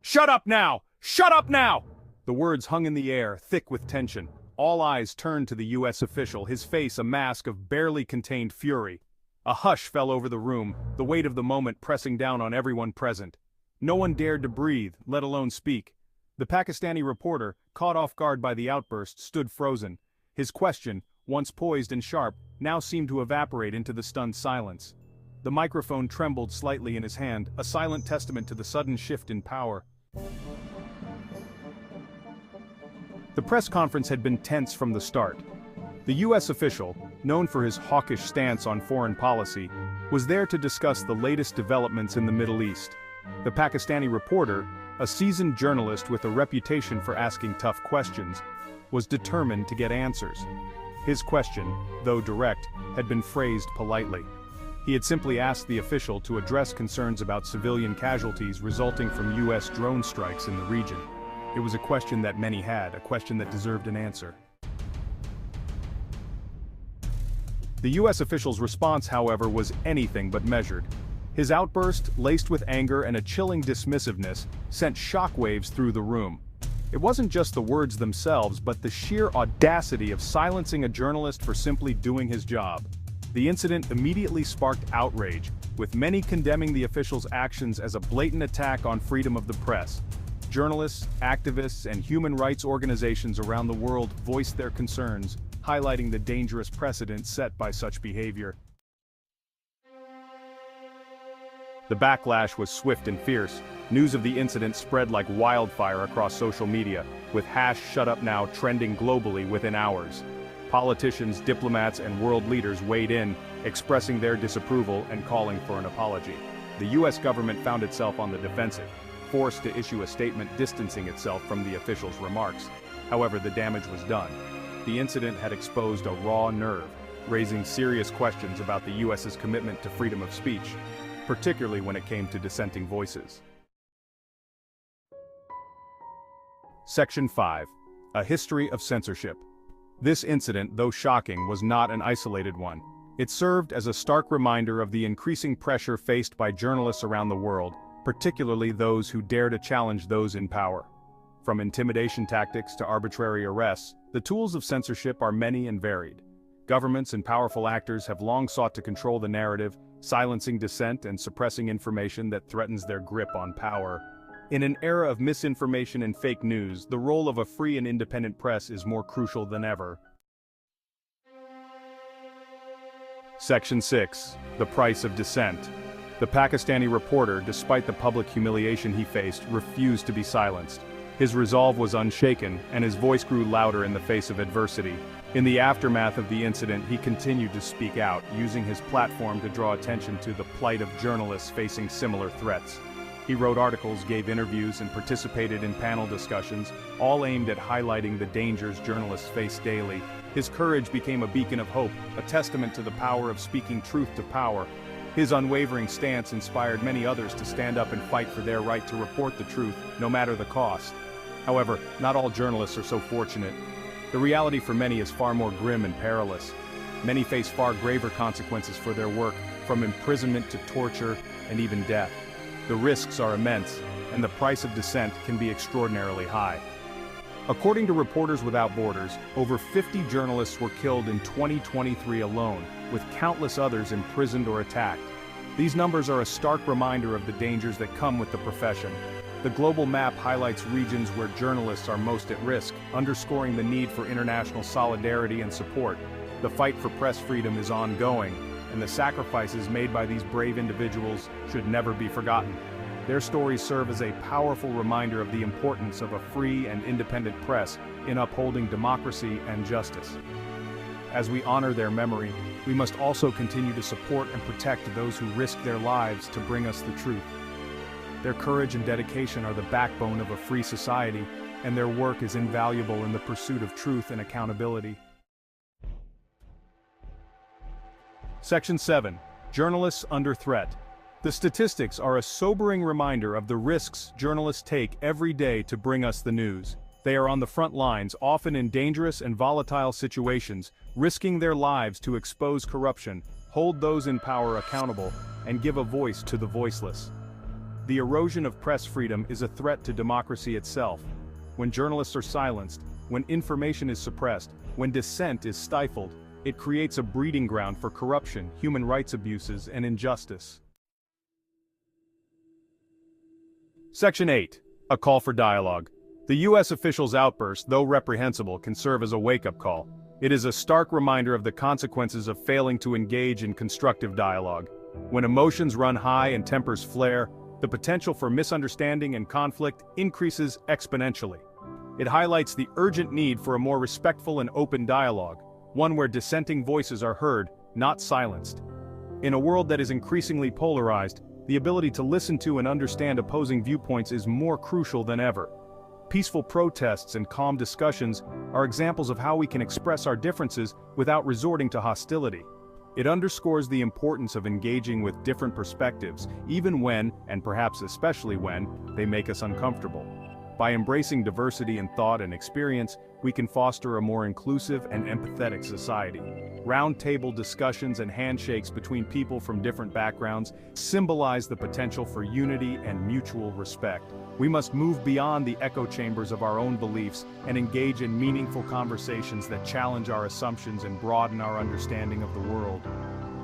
"Shut up now! Shut up now!" The words hung in the air, thick with tension. All eyes turned to the U.S. official, his face a mask of barely contained fury. A hush fell over the room, the weight of the moment pressing down on everyone present. No one dared to breathe, let alone speak. The Pakistani reporter, caught off guard by the outburst, stood frozen. His question, once poised and sharp, now seemed to evaporate into the stunned silence. The microphone trembled slightly in his hand, a silent testament to the sudden shift in power. The press conference had been tense from the start. The U.S. official, known for his hawkish stance on foreign policy, was there to discuss the latest developments in the Middle East. The Pakistani reporter, a seasoned journalist with a reputation for asking tough questions, was determined to get answers. His question, though direct, had been phrased politely. He had simply asked the official to address concerns about civilian casualties resulting from U.S. drone strikes in the region. It was a question that many had, a question that deserved an answer. The U.S. official's response, however, was anything but measured. His outburst, laced with anger and a chilling dismissiveness, sent shockwaves through the room. It wasn't just the words themselves, but the sheer audacity of silencing a journalist for simply doing his job. The incident immediately sparked outrage, with many condemning the official's actions as a blatant attack on freedom of the press. Journalists, activists, and human rights organizations around the world voiced their concerns, highlighting the dangerous precedent set by such behavior. The backlash was swift and fierce. News of the incident spread like wildfire across social media, with #ShutUpNow trending globally within hours. Politicians, diplomats, and world leaders weighed in, expressing their disapproval and calling for an apology. The U.S. government found itself on the defensive, forced to issue a statement distancing itself from the official's remarks. However, the damage was done. The incident had exposed a raw nerve, raising serious questions about the U.S.'s commitment to freedom of speech, particularly when it came to dissenting voices. Section 5. A History of Censorship. This incident, though shocking, was not an isolated one. It served as a stark reminder of the increasing pressure faced by journalists around the world, particularly those who dare to challenge those in power. From intimidation tactics to arbitrary arrests, the tools of censorship are many and varied. Governments and powerful actors have long sought to control the narrative, silencing dissent and suppressing information that threatens their grip on power. In an era of misinformation and fake news, the role of a free and independent press is more crucial than ever. Section 6. The Price of Dissent. The Pakistani reporter, despite the public humiliation he faced, refused to be silenced. His resolve was unshaken, and his voice grew louder in the face of adversity. In the aftermath of the incident, he continued to speak out, using his platform to draw attention to the plight of journalists facing similar threats. He wrote articles, gave interviews, and participated in panel discussions, all aimed at highlighting the dangers journalists face daily. His courage became a beacon of hope, a testament to the power of speaking truth to power. His unwavering stance inspired many others to stand up and fight for their right to report the truth, no matter the cost. However, not all journalists are so fortunate. The reality for many is far more grim and perilous. Many face far graver consequences for their work, from imprisonment to torture and even death. The risks are immense, and the price of dissent can be extraordinarily high. According to Reporters Without Borders, over 50 journalists were killed in 2023 alone, with countless others imprisoned or attacked. These numbers are a stark reminder of the dangers that come with the profession. The global map highlights regions where journalists are most at risk, underscoring the need for international solidarity and support. The fight for press freedom is ongoing, and the sacrifices made by these brave individuals should never be forgotten. Their stories serve as a powerful reminder of the importance of a free and independent press in upholding democracy and justice. As we honor their memory, we must also continue to support and protect those who risk their lives to bring us the truth. Their courage and dedication are the backbone of a free society, and their work is invaluable in the pursuit of truth and accountability. Section 7. Journalists under threat. The statistics are a sobering reminder of the risks journalists take every day to bring us the news. They are on the front lines, often in dangerous and volatile situations, risking their lives to expose corruption, hold those in power accountable, and give a voice to the voiceless. The erosion of press freedom is a threat to democracy itself. When journalists are silenced, when information is suppressed, when dissent is stifled, it creates a breeding ground for corruption, human rights abuses, and injustice. Section 8. A call for dialogue. The U.S. official's outburst, though reprehensible, can serve as a wake-up call. It is a stark reminder of the consequences of failing to engage in constructive dialogue. When emotions run high and tempers flare, the potential for misunderstanding and conflict increases exponentially. It highlights the urgent need for a more respectful and open dialogue, one where dissenting voices are heard, not silenced. In a world that is increasingly polarized, the ability to listen to and understand opposing viewpoints is more crucial than ever. Peaceful protests and calm discussions are examples of how we can express our differences without resorting to hostility. It underscores the importance of engaging with different perspectives, even when, and perhaps especially when, they make us uncomfortable. By embracing diversity in thought and experience, we can foster a more inclusive and empathetic society. Round-table discussions and handshakes between people from different backgrounds symbolize the potential for unity and mutual respect. We must move beyond the echo chambers of our own beliefs and engage in meaningful conversations that challenge our assumptions and broaden our understanding of the world.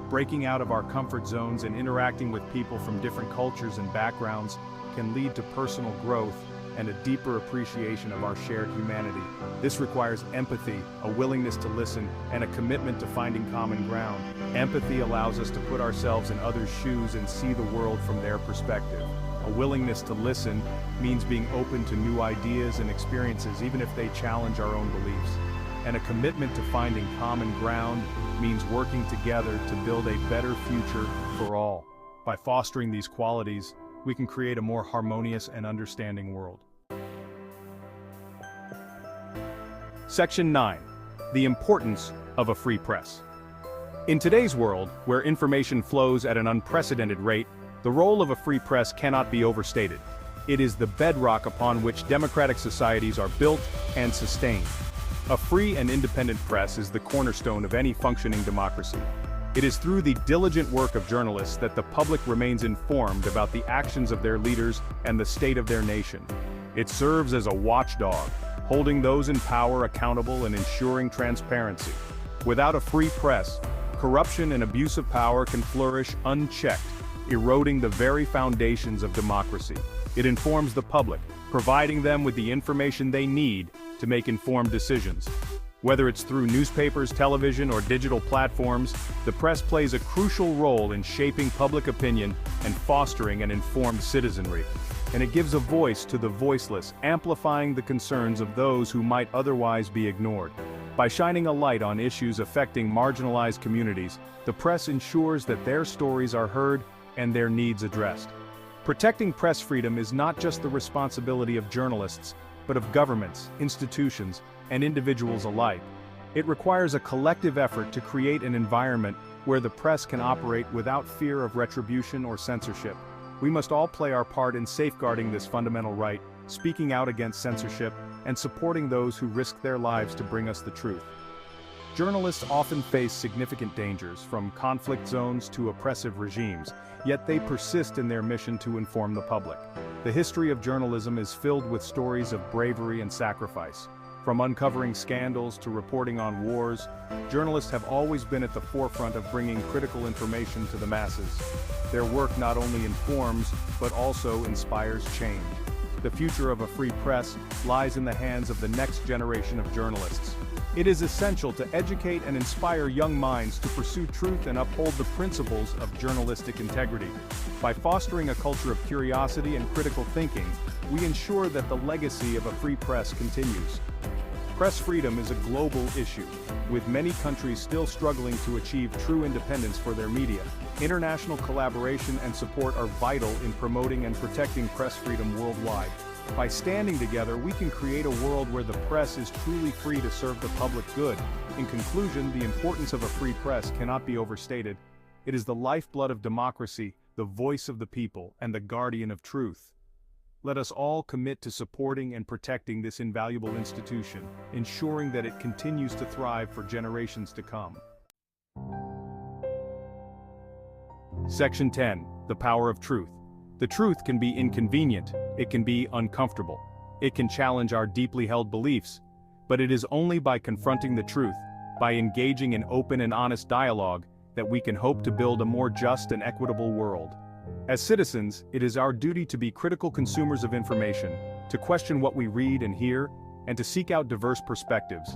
Breaking out of our comfort zones and interacting with people from different cultures and backgrounds can lead to personal growth and a deeper appreciation of our shared humanity. This requires empathy, a willingness to listen, and a commitment to finding common ground. Empathy allows us to put ourselves in others' shoes and see the world from their perspective. A willingness to listen means being open to new ideas and experiences, even if they challenge our own beliefs. And a commitment to finding common ground means working together to build a better future for all. By fostering these qualities, we can create a more harmonious and understanding world. Section 9. The importance of a free press. In today's world, where information flows at an unprecedented rate, the role of a free press cannot be overstated. It is the bedrock upon which democratic societies are built and sustained. A free and independent press is the cornerstone of any functioning democracy. It is through the diligent work of journalists that the public remains informed about the actions of their leaders and the state of their nation. It serves as a watchdog, holding those in power accountable and ensuring transparency. Without a free press, corruption and abuse of power can flourish unchecked, eroding the very foundations of democracy. It informs the public, providing them with the information they need to make informed decisions. Whether it's through newspapers, television, or digital platforms, the press plays a crucial role in shaping public opinion and fostering an informed citizenry. And it gives a voice to the voiceless, amplifying the concerns of those who might otherwise be ignored. By shining a light on issues affecting marginalized communities, the press ensures that their stories are heard and their needs addressed. Protecting press freedom is not just the responsibility of journalists, but of governments, institutions, and individuals alike. It requires a collective effort to create an environment where the press can operate without fear of retribution or censorship. We must all play our part in safeguarding this fundamental right, speaking out against censorship, and supporting those who risk their lives to bring us the truth. Journalists often face significant dangers, from conflict zones to oppressive regimes, yet they persist in their mission to inform the public. The history of journalism is filled with stories of bravery and sacrifice. From uncovering scandals to reporting on wars, journalists have always been at the forefront of bringing critical information to the masses. Their work not only informs, but also inspires change. The future of a free press lies in the hands of the next generation of journalists. It is essential to educate and inspire young minds to pursue truth and uphold the principles of journalistic integrity. By fostering a culture of curiosity and critical thinking, we ensure that the legacy of a free press continues. Press freedom is a global issue, with many countries still struggling to achieve true independence for their media. International collaboration and support are vital in promoting and protecting press freedom worldwide. By standing together, we can create a world where the press is truly free to serve the public good. In conclusion, the importance of a free press cannot be overstated. It is the lifeblood of democracy, the voice of the people, and the guardian of truth. Let us all commit to supporting and protecting this invaluable institution, ensuring that it continues to thrive for generations to come. Section 10. The power of truth. The truth can be inconvenient, it can be uncomfortable, it can challenge our deeply held beliefs, but it is only by confronting the truth, by engaging in open and honest dialogue, that we can hope to build a more just and equitable world. As citizens, it is our duty to be critical consumers of information, to question what we read and hear, and to seek out diverse perspectives.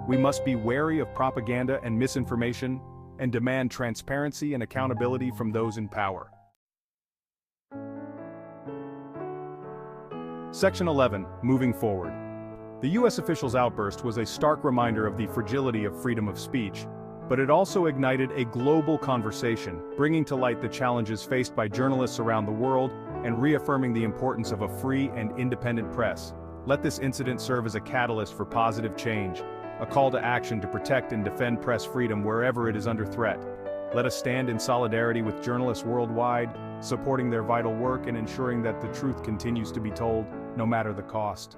We must be wary of propaganda and misinformation, and demand transparency and accountability from those in power. Section 11, moving forward. The U.S. official's outburst was a stark reminder of the fragility of freedom of speech, but it also ignited a global conversation, bringing to light the challenges faced by journalists around the world and reaffirming the importance of a free and independent press. Let this incident serve as a catalyst for positive change, a call to action to protect and defend press freedom wherever it is under threat. Let us stand in solidarity with journalists worldwide, supporting their vital work and ensuring that the truth continues to be told, no matter the cost.